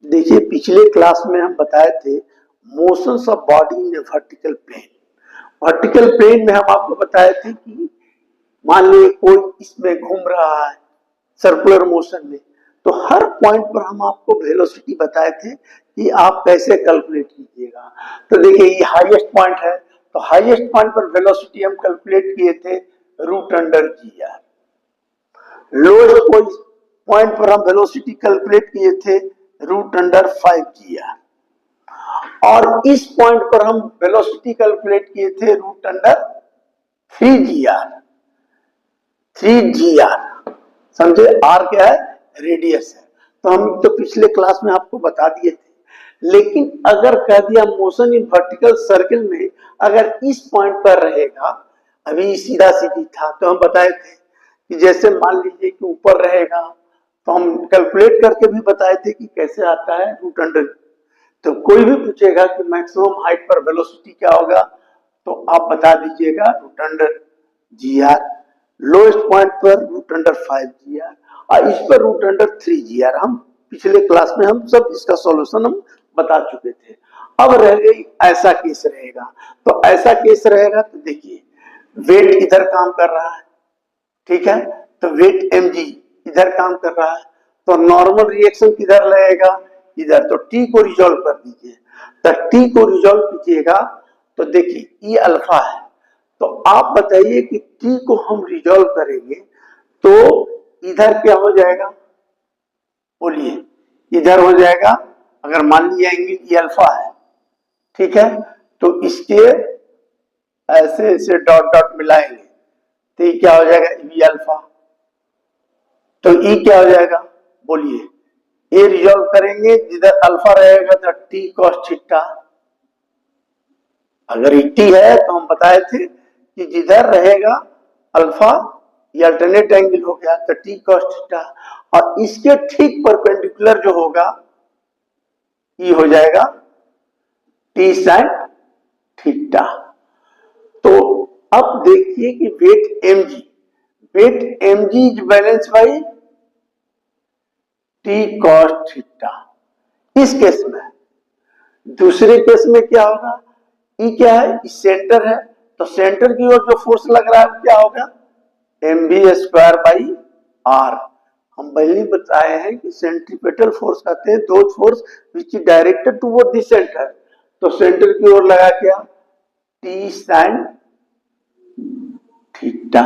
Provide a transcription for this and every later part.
देखिए पिछले क्लास में हम बताए थे motions of body in a vertical plane. Vertical plane में हम आपको बताए थे कि मान लीजिए कोई इसमें घूम रहा है सर्कुलर मोशन में, तो हर पॉइंट पर हम आपको वेलोसिटी बताए थे कि आप कैसे कैलकुलेट कीजिएगा। तो देखिए ये हाईएस्ट पॉइंट है, तो हाईएस्ट पॉइंट पर वेलोसिटी हम कैलकुलेट किए थे root under G R. Lowest point पर हम वेलोसिटी कैलकुलेट किए थे रूट अंडर 5 GR, और इस पॉइंट पर हम वेलोसिटी कैलकुलेट किए थे रूट अंडर 3 GR। 3 GR समझे, आर क्या है, रेडियस है। तो हम तो पिछले क्लास में आपको बता दिए थे, लेकिन अगर कह दिया मोशन इन वर्टिकल सर्किल में अगर इस पॉइंट पर रहेगा, अभी सीधा सीधी था तो हम बताए थे कि जैसे मान लीजिए कि ऊपर रहेगा तो हम कैलकुलेट करके भी बताए थे कि कैसे आता है रूट अंडर। तो कोई भी पूछेगा कि मैक्सिमम हाइट पर वेलोसिटी क्या होगा, तो आप बता दीजिएगा root under G R. Lowest point पर रूट अंडर 5 GR और इस पर रूट अंडर 3 GR। हम पिछले क्लास में हम सब इसका सॉल्यूशन हम बता चुके थे। अब रह गई ऐसा केस रहेगा, तो ऐसा केस रहेगा तो देखिए वेट इधर काम कर रहा है, ठीक है, तो वेट mg इधर काम कर रहा है, तो नॉर्मल रिएक्शन किधर लगेगा, इधर। तो टी को रिजॉल्व कर दीजिए, तो टी को रिजॉल्व कीजिएगा तो देखिए ये अल्फा है, तो आप बताइए कि टी को हम रिजॉल्व करेंगे तो इधर क्या हो जाएगा, बोलिए। इधर हो जाएगा, अगर मान लिया एंगल ये अल्फा है, ठीक है, तो इसके ऐसे ऐसे डॉट डॉट मिलाएंगे तो ये क्या हो जाएगा, ई अल्फा। तो ई क्या हो जाएगा, बोलिए। ये रिजॉल्व करेंगे, जिधर अल्फा रहेगा तो टी कॉस थीटा। अगर ई टी है तो हम बताए थे कि जिधर रहेगा अल्फा, ये अल्टरनेट एंगल हो गया तो टी कॉस थीटा, और इसके ठीक परपेंडिकुलर जो होगा ये हो जाएगा टी साइन थीटा। तो अब देखिए कि weight mg is balance by T cos theta इस केस में। दूसरे केस में क्या होगा, ई क्या है, सेंटर है, तो सेंटर की ओर जो फोर्स लग रहा है वो क्या होगा, mv² बाई आर। हम पहले बताए हैं कि सेंट्रीपेटल फोर्स कहते हैं दो force which is directed toward the centre. तो सेंटर की ओर लगा क्या, टी साइन थीटा।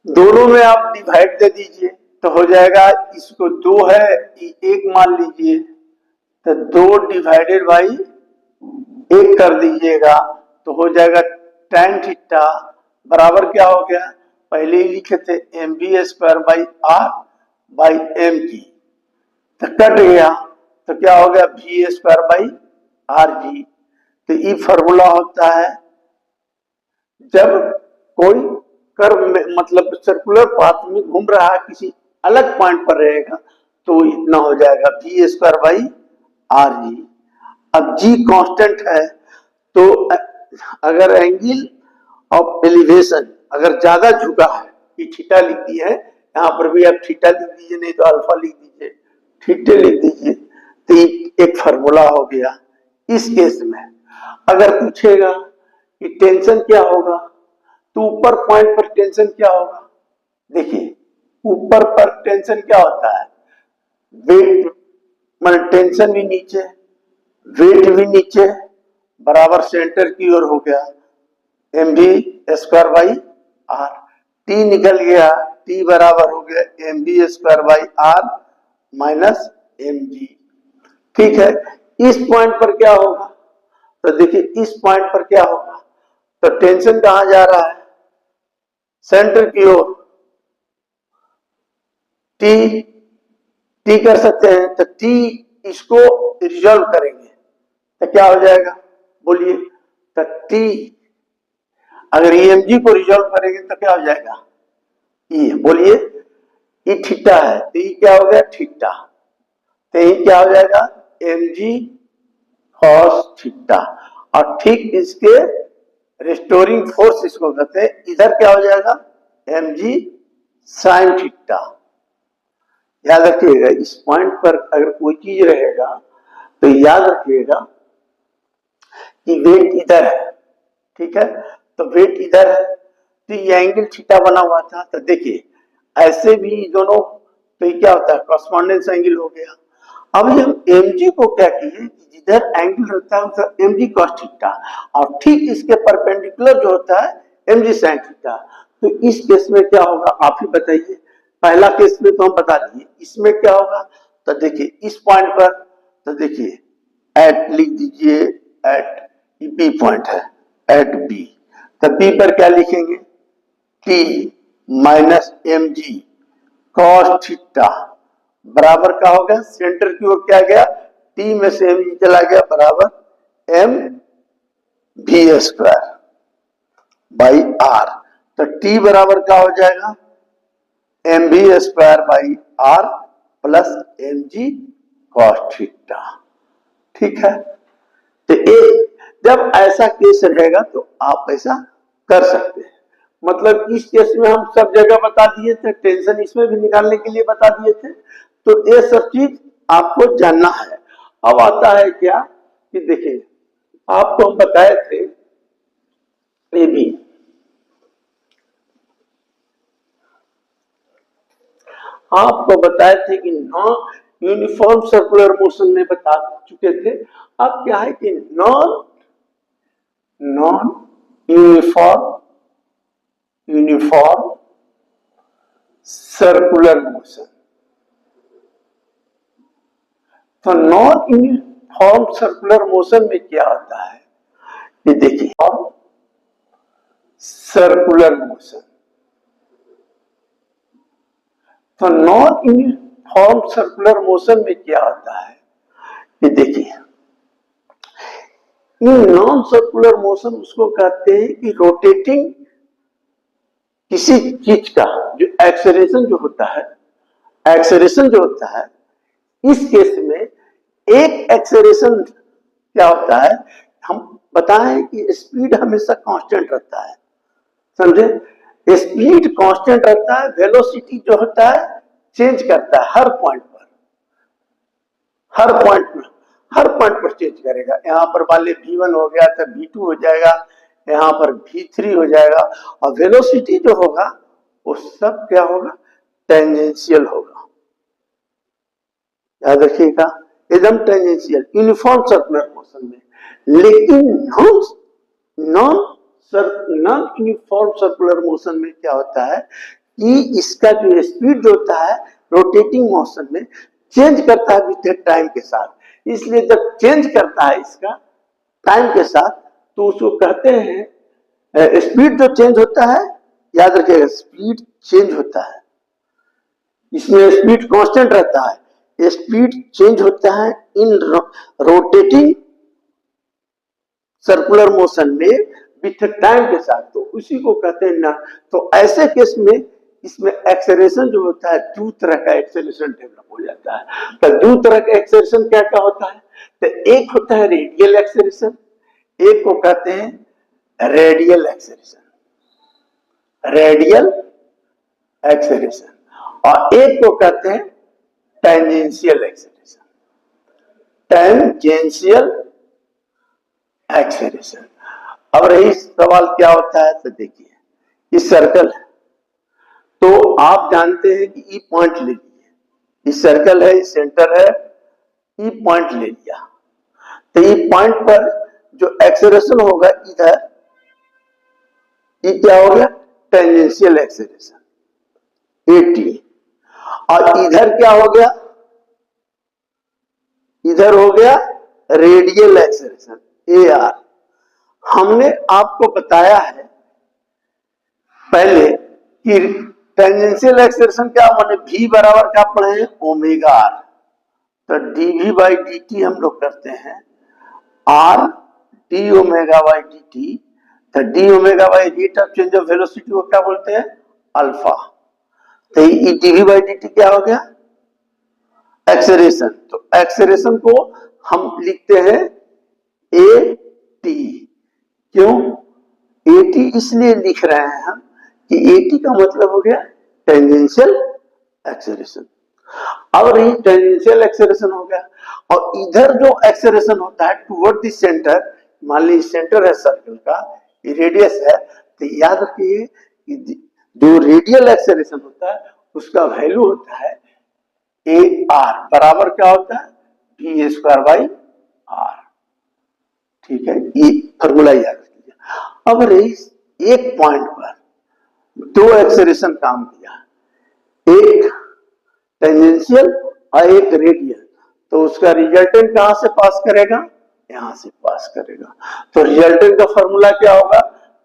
दोनों में आप डिवाइड दे दीजिए तो हो जाएगा, इसको 2 है, 1 मान लीजिए, तो 2 डिवाइडेड बाई 1 कर दीजिएगा तो हो जाएगा tan थीटा बराबर क्या हो गया, पहले ही लिखे थे mv² by R by M G, तो कट गया तो क्या हो गया v² बाई आर जी। तो ये फॉर्मूला होता है जब कोई कर्व में मतलब सर्कुलर पाथ में घूम रहा है, किसी अलग पॉइंट पर रहेगा तो इतना हो जाएगा v² बाई आर जी। अब g कांस्टेंट है, तो अगर एंगल ऑफ एलिवेशन अगर ज्यादा झुका है, ये थीटा लिख दिया है, यहाँ पर भी आप थीटा लिख दीजिए, नहीं तो अल्फा लिख दीजिए, थीटे लिख दीजिए, तो एक फार्मूला हो गया। इस केस में अगर पूछेगा कि टेंशन क्या होगा, तो ऊपर पॉइंट पर टेंशन क्या होगा, देखिए ऊपर पर टेंशन क्या होता है, वेट मतलब टेंशन भी नीचे, वेट भी नीचे, बराबर सेंटर की ओर हो गया mv² बाई आर। टी निकल गया, टी बराबर हो गया mv² by are minus mg। ठीक है, इस पॉइंट पर क्या होगा, तो देखिए इस पॉइंट पर क्या होगा, तो टेंशन कहां जा रहा है, सेंटर की ओर। टी कर सकते हैं, तो टी इसको रिजॉल्व करेंगे तो क्या हो जाएगा, बोलिए। तो टी अगर mg को रिजॉल्व करेंगे तो क्या हो जाएगा, ये बोलिए, ये थीटा है तो ये क्या हो गया थीटा, तो ये क्या हो जाएगा mg cos थीटा। और ठीक इसके रिस्टोरिंग फोर्स इसको कहते हैं, इधर क्या हो जाएगा mg sin थीटा। याद रखिएगा इस पॉइंट पर अगर कोई चीज रहेगा तो याद रखिएगा कि वेट इधर है, ठीक है, तो वेट इधर है, तो ये एंगल थीटा बना हुआ था। तो देखिए ऐसे भी दोनों, तो ये क्या होता है, कॉरेस्पॉन्डेंस एंगल हो गया। अब हम mg को क्या किए, जिधर एंगल रहता है उधर mg cos थीटा, और ठीक इसके परपेंडिकुलर जो होता है mg sin थीटा। तो इस केस में क्या होगा आप ही बताइए। पहला केस में तो हम बता दिए, इसमें क्या होगा, तो देखिए इस पॉइंट पर, तो देखिए एट लिख दीजिए, एट बी पॉइंट है, एट बी, तो बी पर क्या लिखेंगे, t minus M G cos theta बराबर क्या होगा, सेंटर की ओर क्या गया, t में से एम जी चला गया, बराबर M V square by R. तो t बराबर क्या हो जाएगा, M V square by R plus M G cos theta, ठीक है। तो जब ऐसा केस रहेगा तो आप ऐसा कर सकते हैं। मतलब इस केस में हम सब जगह बता दिए थे, टेंशन इसमें भी निकालने के लिए बता दिए थे, तो ये सब चीज आपको जानना है। अब आता है क्या कि देखिए आपको हम बताए थे ये भी, आपको बताए थे कि नॉन यूनिफॉर्म सर्कुलर मोशन में बता चुके थे। अब क्या है कि नॉन यूनिफॉर्म सर्कुलर मोशन, तो नॉन यूनिफॉर्म सर्कुलर मोशन में क्या होता है, ये देखिए सर्कुलर मोशन, तो नॉन यूनिफॉर्म सर्कुलर मोशन में क्या होता है, ये देखिए नॉन सर्कुलर मोशन उसको कहते हैं कि रोटेटिंग किसी चीज का जो एक्सेलरेशन जो होता है, एक्सेलरेशन जो होता है, इस केस में एक एक्सेलरेशन क्या होता है, हम बताएं कि स्पीड हमेशा कांस्टेंट रहता है, समझे, स्पीड कांस्टेंट रहता है, वेलोसिटी जो होता है चेंज करता है हर पॉइंट पर, हर पॉइंट पर चेंज करेगा। यहाँ पर मान ली v1 हो गया तो v2 हो जाएगा, यहाँ पर v3 हो जाएगा, और वेलोसिटी जो होगा वो सब क्या होगा, टेंजेंशियल होगा, याद रखिएगा, एकदम टेंजेंशियल यूनिफॉर्म सर्कुलर मोशन में। लेकिन नॉन यूनिफॉर्म सर्कुलर मोशन में क्या होता है कि इसका जो स्पीड जो होता है रोटेटिंग मोशन में चेंज करता है विद टाइम के साथ, इसलिए जब चेंज करता है इसका टाइम के साथ तो उसको कहते हैं, स्पीड जो चेंज होता है, याद रखिएगा स्पीड चेंज होता है, इसमें स्पीड कांस्टेंट रहता है, स्पीड चेंज होता है इन रोटेटिंग सर्कुलर मोशन में विथ टाइम के साथ, तो उसी को कहते हैं ना। तो ऐसे केस में इसमें एक्सेलरेशन जो होता है, दो तरह का एक्सेलरेशन डेवलप हो जाता है। तो दो तरह का एक्सेलरेशन क्या क्या होता है, तो एक होता है रेडियल एक्सेलरेशन, एक को कहते हैं रेडियल एक्सेलरेशन, रेडियल एक्सेलरेशन, और एक को कहते हैं टेंजेंशियल एक्सेलरेशन, टेंजेंशियल एक्सेलरेशन। अब रही सवाल क्या होता है, तो देखिए इस सर्कल है, तो आप जानते हैं कि ई पॉइंट ले लीजिए, इस सर्कल है, इस सेंटर है, ई पॉइंट ले लिया, तो ई पॉइंट पर जो एक्सेलरेशन होगा इधर, ये क्या हो गया, टेंजेंशियल एक्सेलरेशन AT, और इधर क्या हो गया, इधर हो गया रेडियल एक्सेलरेशन AR। हमने आपको बताया है पहले कि टेंजेंशियल एक्सेलरेशन क्या, माने v बराबर क्या पढ़े हैं, ओमेगा आर, तो dv बाई dt हम लोग करते हैं r d omega by dt, तो d omega by rate of change of velocity को क्या बोलते हैं, अल्फा। तो ये dv बाई dt क्या हो गया, एक्सेलरेशन। तो एक्सेलरेशन को हम लिखते हैं AT, क्यों AT इसलिए लिख रहे हैं हम कि AT का मतलब हो गया टेंजेंशियल एक्सेलरेशन। अब रही टेंजेंशियल एक्सेलरेशन हो गया, और इधर जो एक्सेलरेशन होता है टुवर्ड द सेंटर, मान लीजिए सेंटर है सर्कल का, ये रेडियस है, तो याद रखिए कि जो रेडियल एक्सेलरेशन होता है उसका वैल्यू होता है ए आर, बराबर क्या होता है वी स्क्वायर बाई आर। ठीक है, ये फॉर्मूला याद रखिए। अब रही एक पॉइंट पर दो एक्सेलरेशन काम किया, एक टेंजेंशियल और एक रेडियल, तो उसका रिजल्टेंट कहां से पास करेगा, यहां से पास करेगा। तो रिजल्टेंट का फॉर्मूला क्या होगा,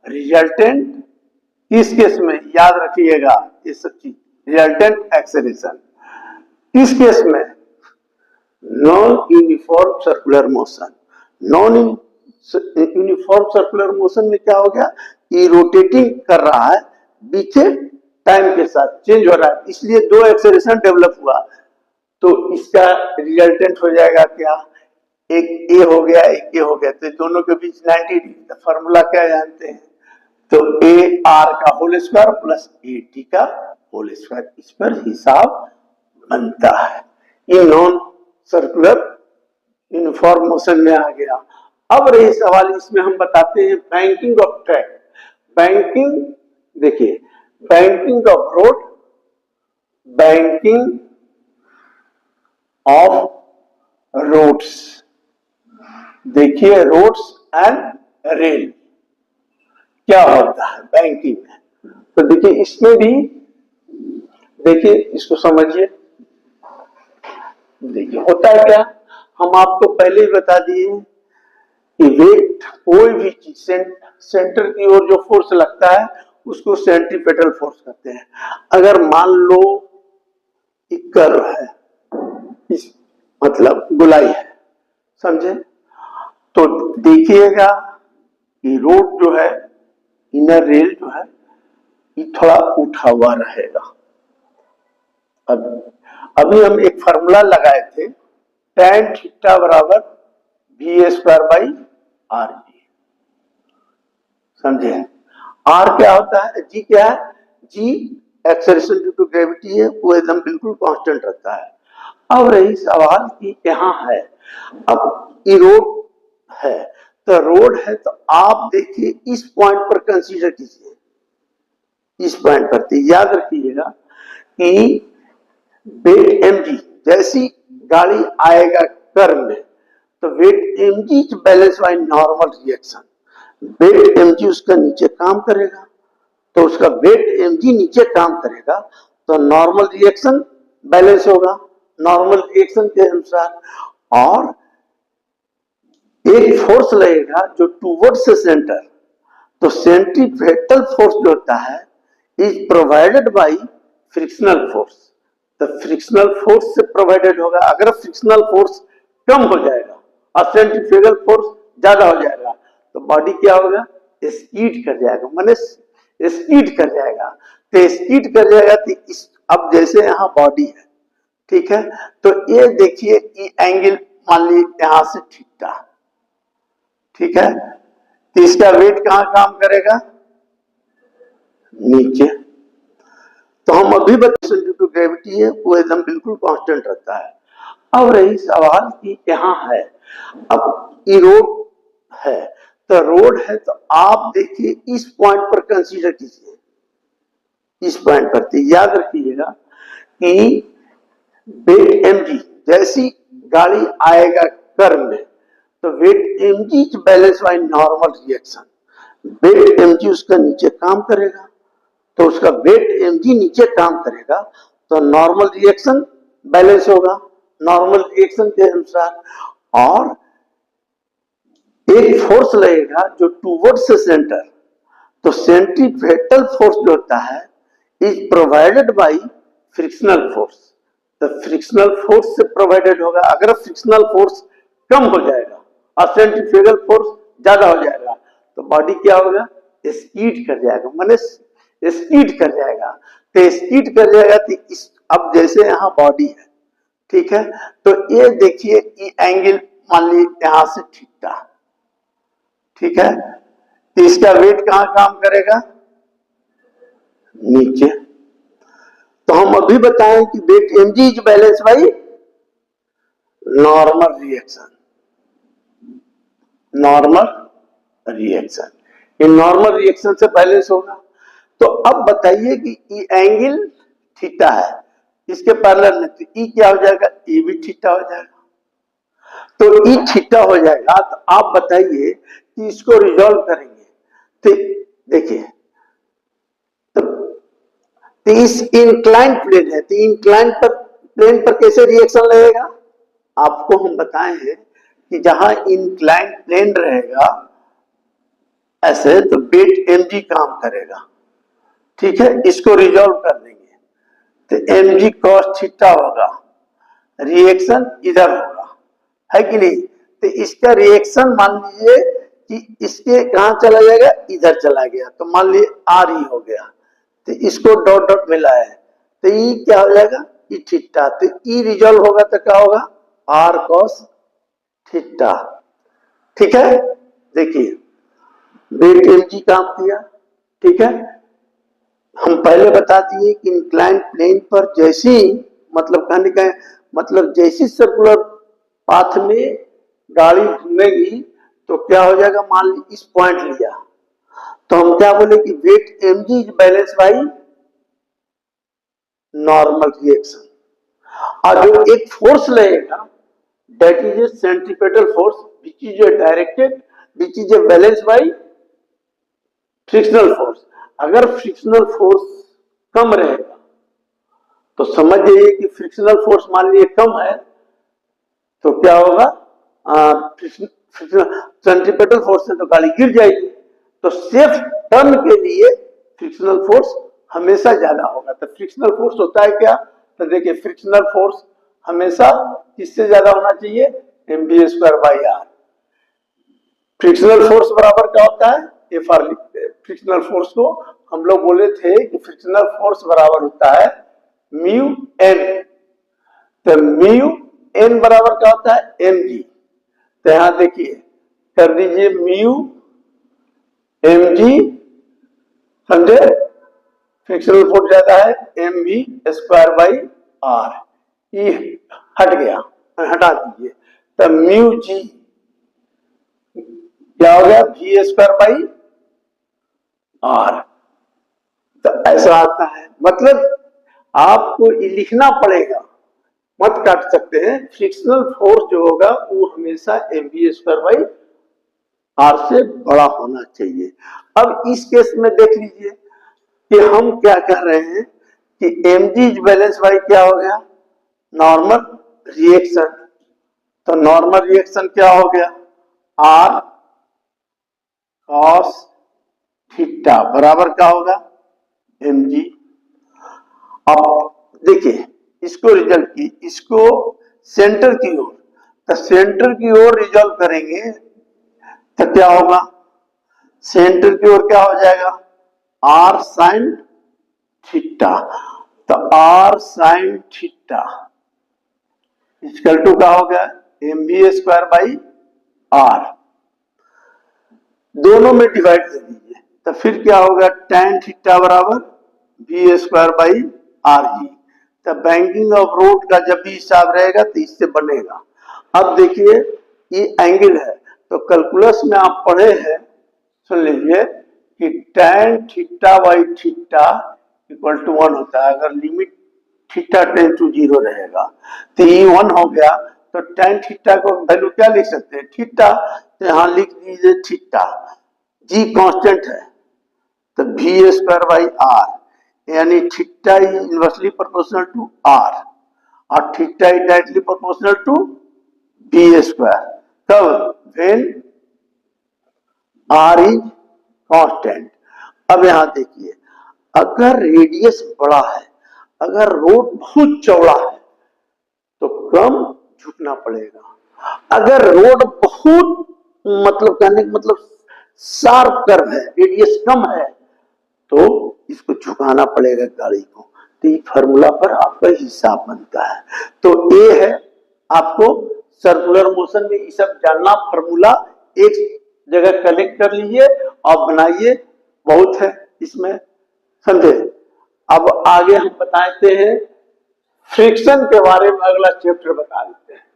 रिजल्टेंट किस केस में, याद रखिएगा ये सब चीज, रिजल्टेंट एक्सेलरेशन किस केस में, non uniform circular motion. Non uniform circular motion में क्या हो गया कि रोटेटिंग कर रहा है, पीछे टाइम के साथ चेंज हो रहा है, इसलिए दो एक्सेलरेशन डेवलप हुआ। तो इसका रिजल्टेंट हो जाएगा क्या, एक ए हो गया एक ए हो गया, तो दोनों के बीच 90 डिग्री। फॉर्मूला क्या जानते हैं, तो ए आर का whole square plus A T का होल स्क्वायर, इस पर हिसाब बनता है। ये नॉन सर्कुलर यूनिफॉर्म मोशन में आ गया। अब रही सवाल, इसमें हम बताते हैं बैंकिंग ऑफ ट्रैक। बैंकिंग देखिए, banking of road, banking of roads, देखिए रोड्स एंड रेल क्या होता है बैंकिंग में। तो देखिए इसमें भी, देखिए इसको समझिए, देखिए होता है क्या, हम आपको पहले ही बता दिए कि वेट कोई भी चीज सेंटर की ओर जो फोर्स लगता है उसको सेंट्रीपेटल फोर्स कहते हैं। अगर मान लो एक कर्व है, इस मतलब गोलाई है, समझे, तो देखिएगा कि रोड जो है, इनर रेल जो है, ये थोड़ा उठा हुआ रहेगा। अब अभी हम एक फार्मूला लगाए थे, tan थीटा बराबर V square by R G, समझे। आर क्या होता है, जी क्या है, G acceleration due to gravity है, वो एकदम बिल्कुल कांस्टेंट रहता है। अब रही सवाल कि यहाँ है, अब ये रोड है, तो रोड है, तो आप देखिए इस पॉइंट पर कंसीडर कीजिए, इस पॉइंट पर, तो याद रखिएगा कि वेट एम जी, जैसी गाड़ी आएगा कर्व में, तो weight M G balance by normal reaction, weight M G उसका नीचे काम करेगा, तो उसका वेट एम जी नीचे काम करेगा, तो नॉर्मल रिएक्शन बैलेंस होगा नॉर्मल रिएक्शन के अनुसार। और एक फोर्स लगेगा जो टूवर्ड्स से सेंटर, तो सेंट्रीपेटल फोर्स जो होता है is provided by frictional force, तो फ्रिक्शनल फोर्स से प्रोवाइडेड होगा। अगर फ्रिक्शनल फोर्स कम हो जाएगा और सेंट्रीफ्यूगल फोर्स ज्यादा हो जाएगा, तो बॉडी क्या होगा, स्कीड कर जाएगा, माने स्कीड कर जाएगा। तो स्कीड कर जाएगा, तो इस, अब जैसे यहाँ बॉडी है, ठीक है, तो ये देखिए ये एंगल मान लीजिए यहां से थीटा, ठीक है, तो इसका वेट कहां काम करेगा, नीचे। तो हम अभी बताएं ड्यू टू ग्रेविटी है, वो एकदम बिल्कुल कांस्टेंट रहता है। अब रही सवाल कि यहाँ है, अब ये रोड है, तो रोड है, तो आप देखिए इस पॉइंट पर कंसीडर कीजिए, इस पॉइंट पर, तो याद रखिएगा कि वेट एम जी, जैसी गाड़ी आएगा कर्व में, तो weight M G balance by normal reaction, weight M G उसका नीचे काम करेगा, तो उसका वेट एम जी नीचे काम करेगा, तो नॉर्मल रिएक्शन बैलेंस होगा नॉर्मल रिएक्शन के अनुसार। और एक फोर्स लगेगा जो टूवर्ड्स से सेंटर, तो सेंट्रीपेटल फोर्स जो होता है is provided by frictional force, तो फ्रिक्शनल फोर्स से प्रोवाइडेड होगा। अगर फ्रिक्शनल फोर्स कम हो जाएगा और सेंट्रीफ्यूगल फोर्स ज्यादा हो जाएगा, तो बॉडी क्या होगा, स्कीड कर जाएगा, माने स्कीड कर जाएगा। तो स्कीड कर जाएगा, तो इस, अब जैसे यहाँ बॉडी है, ठीक है, तो ये देखिए ये एंगल मान लीजिए यहां से थीटा, ठीक है, तो इसका वेट कहां काम करेगा, नीचे। तो हम अभी बताएं कि weight mg is balance by normal reaction. Normal reaction, ये नॉर्मल रिएक्शन से बैलेंस होगा। तो अब बताइए कि ई एंगल थीटा है, इसके पैरेलल में, तो ई क्या हो जाएगा, ई भी थीटा हो जाएगा। तो ई थीटा हो जाएगा। तो आप बताइए कि इसको रिजॉल्व करेंगे तो देखिए, तो इस इंक्लाइन प्लेन है, तो इंक्लाइन प्लेन पर कैसे रिएक्शन लगेगा, आपको हम बताए हैं कि जहां इंक्लाइन प्लेन रहेगा ऐसे, तो वेट mg काम करेगा। ठीक है, इसको रिजॉल्व कर देंगे तो mg cos थीटा होगा, रिएक्शन इधर होगा, है कि नहीं। तो इसका रिएक्शन मान लीजिए कि इसके कहां चला जाएगा, इधर चला गया, तो मान लीजिए आर ई हो गया, तो इसको डॉट डॉट मिला है, तो ई क्या हो जाएगा, ई थीटा। तो ई रिजॉल्व होगा तो क्या होगा, आर कॉस थीटा। ठीक है, देखिए वेट mg काम किया। ठीक है, हम पहले बता दिए कि इंक्लाइन प्लेन पर जैसी, मतलब कहने का मतलब जैसी सर्कुलर पाथ में गाड़ी घूमेगी तो क्या हो जाएगा, मान ली इस पॉइंट लिया, तो हम क्या बोले कि weight mg is balance by normal reaction. और जो एक फोर्स लगेगा that is a centripetal force which is a directed, which is a balance by frictional force. अगर फ्रिक्शनल फोर्स कम रहेगा तो समझ जाइए कि फ्रिक्शनल फोर्स मान लीजिए कम है, तो क्या होगा, सेंट्रीपेटल फोर्स से तो गाड़ी गिर जाएगी। तो सेफ टर्न के लिए फ्रिक्शनल फोर्स हमेशा ज्यादा होगा। तो फ्रिक्शनल फोर्स होता है क्या, तो देखिए फ्रिक्शनल फोर्स हमेशा किससे ज्यादा होना चाहिए, mv²/r। फ्रिक्शनल फोर्स बराबर क्या होता है, एफ आर लिखते हैं। फ्रिक्शनल फोर्स को हम लोग बोले थे कि फ्रिक्शनल फोर्स बराबर होता है म्यू एन। तो म्यू एन बराबर क्या होता है, mg। तो यहां देखिए कर दीजिए म्यू mg, समझे, फ्रिक्शनल फोर्स ज्यादा है mv²/r। ये हट गया, हटा दीजिए, तो म्यू जी क्या हो गया, v²/r। तो ऐसा आता है, मतलब आपको लिखना पड़ेगा, मत काट सकते हैं। फ्रिक्शनल फोर्स जो होगा वो हमेशा mv²/r से बड़ा होना चाहिए। अब इस केस में देख लीजिए कि हम क्या कह रहे हैं कि mg इज बैलेंस बाई क्या हो गया, नॉर्मल रिएक्शन। तो नॉर्मल रिएक्शन क्या हो गया, r cos थीटा बराबर क्या होगा, mg। अब देखिए इसको रिजल्ट की, इसको सेंटर की ओर, तो सेंटर की ओर रिजॉल्व करेंगे तो क्या होगा, सेंटर की ओर क्या हो जाएगा, r sin थीटा। तो r sin theta equal to क्या हो गया, mv²/r। दोनों में डिवाइड कर दीजिए, तो फिर क्या होगा, tan थीटा बराबर v²/rg। तो बैंकिंग ऑफ रोड का जब भी हिसाब रहेगा तो इससे बनेगा। अब देखिए ये एंगल है, तो कैलकुलस में आप पढ़े हैं, सुन लीजिए कि tan थीटा/थीटा इक्वल टू 1 होता है। अगर लिमिट थीटा टेंड टू 0 रहेगा तो ये 1 हो गया। तो tan थीटा को वैल्यू क्या लिख सकते हैं, थीटा। तो यहां लिख दीजिए थीटा, जी कांस्टेंट है, तो v²/r, यानी theta is inversely proportional to r और theta is directly proportional to v²। तब व्हेन r इज कांस्टेंट। अब यहां देखिए, अगर रेडियस बड़ा है, अगर रोड बहुत चौड़ा है तो कम झुकना पड़ेगा। अगर रोड बहुत मतलब कहने का मतलब शार्प कर्व है, रेडियस कम है, तो इसको झुकाना पड़ेगा गाड़ी को। तो ये फार्मूला पर आपका हिसाब बनता है। तो ये है, आपको सर्कुलर मोशन में ये सब जानना। फार्मूला एक जगह कलेक्ट कर लीजिए और बनाइए, बहुत है इसमें, समझे। अब आगे हम बताते हैं फ्रिक्शन के बारे में, अगला चैप्टर बता देते हैं।